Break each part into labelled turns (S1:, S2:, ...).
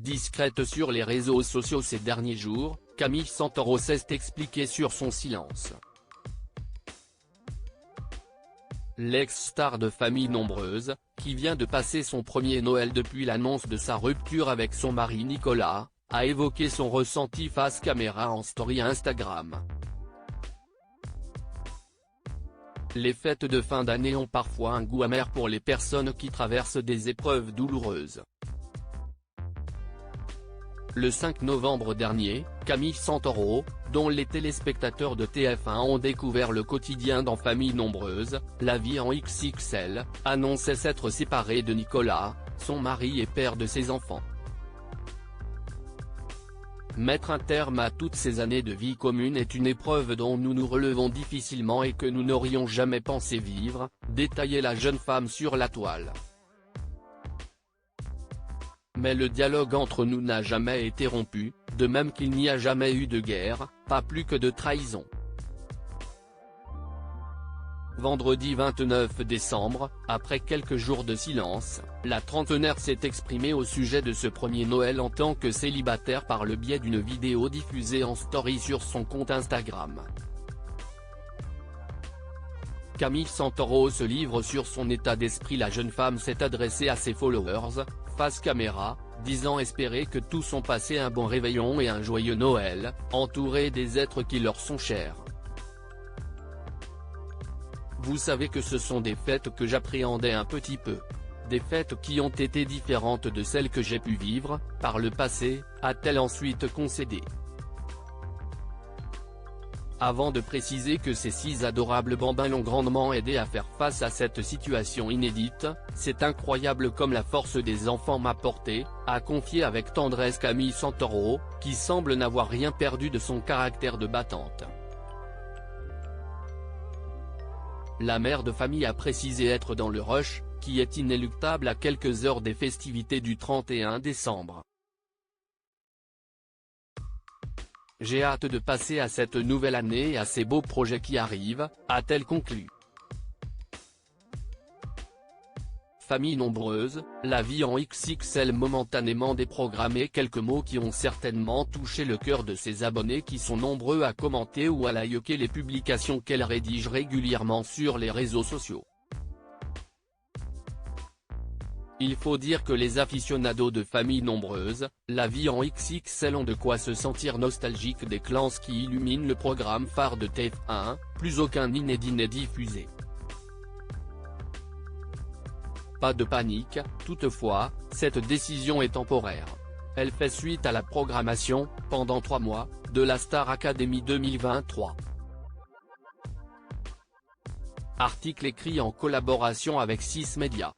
S1: Discrète sur les réseaux sociaux ces derniers jours, Camille Santoro s'est expliquée sur son silence. L'ex-star de Famille Nombreuse, qui vient de passer son premier Noël depuis l'annonce de sa rupture avec son mari Nicolas, a évoqué son ressenti face caméra en story Instagram. Les fêtes de fin d'année ont parfois un goût amer pour les personnes qui traversent des épreuves douloureuses. Le 5 novembre dernier, Camille Santoro, dont les téléspectateurs de TF1 ont découvert le quotidien dans Famille Nombreuse, la vie en XXL, annonçait s'être séparée de Nicolas, son mari et père de ses enfants. Mettre un terme à toutes ces années de vie commune est une épreuve dont nous nous relevons difficilement et que nous n'aurions jamais pensé vivre, détaillait la jeune femme sur la toile. Mais le dialogue entre nous n'a jamais été rompu, de même qu'il n'y a jamais eu de guerre, pas plus que de trahison. Vendredi 29 décembre, après quelques jours de silence, la trentenaire s'est exprimée au sujet de ce premier Noël en tant que célibataire par le biais d'une vidéo diffusée en story sur son compte Instagram. Camille Santoro se livre sur son état d'esprit. La jeune femme s'est adressée à ses followers, face caméra, disant espérer que tous ont passé un bon réveillon et un joyeux Noël, entourés des êtres qui leur sont chers. Vous savez que ce sont des fêtes que j'appréhendais un petit peu. Des fêtes qui ont été différentes de celles que j'ai pu vivre, par le passé, a-t-elle ensuite concédé. Avant de préciser que ces 6 adorables bambins l'ont grandement aidé à faire face à cette situation inédite, c'est incroyable comme la force des enfants m'a porté, a confié avec tendresse Camille Santoro, qui semble n'avoir rien perdu de son caractère de battante. La mère de famille a précisé être dans le rush, qui est inéluctable à quelques heures des festivités du 31 décembre. J'ai hâte de passer à cette nouvelle année et à ces beaux projets qui arrivent, a-t-elle conclu. Famille Nombreuse, la vie en XXL momentanément déprogrammée. Quelques mots qui ont certainement touché le cœur de ses abonnés qui sont nombreux à commenter ou à liker les publications qu'elle rédige régulièrement sur les réseaux sociaux. Il faut dire que les aficionados de Famille Nombreuse, la vie en XXL ont de quoi se sentir nostalgiques des clans qui illuminent le programme phare de TF1, plus aucun inédit n'est diffusé. Pas de panique, toutefois, cette décision est temporaire. Elle fait suite à la programmation, pendant 3 mois, de la Star Academy 2023. Article écrit en collaboration avec 6 médias.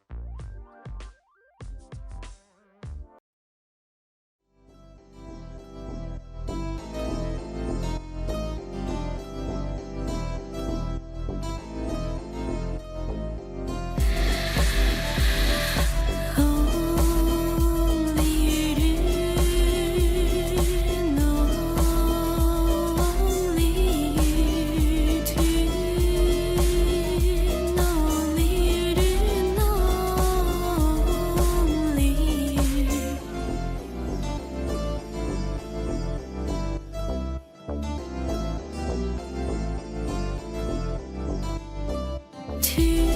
S2: To